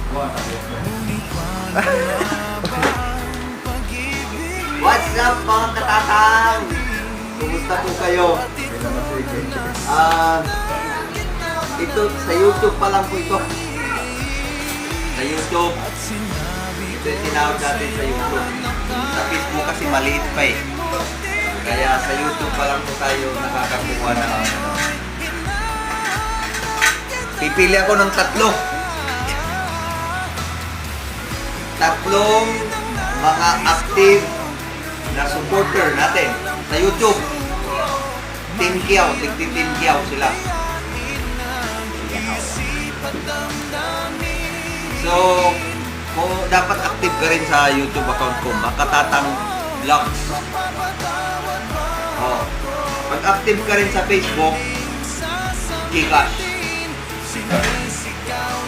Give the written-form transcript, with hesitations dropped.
What's up mga katatang? Kumusta po kayo? Ito sa YouTube pa lang po ito. Sa YouTube. Ito yung tinawag natin sa YouTube. Sa Facebook kasi maliit pa eh. Kaya sa YouTube pa lang po tayo nakakakuha ng pipili ako ng tatlong mga active na supporter natin sa YouTube. Team Kiyaw, Team Kiyaw sila. So, kung dapat active ka rin sa YouTube account ko, Makatatang Vlogs. Oh. Pag active ka rin sa Facebook, Gcash.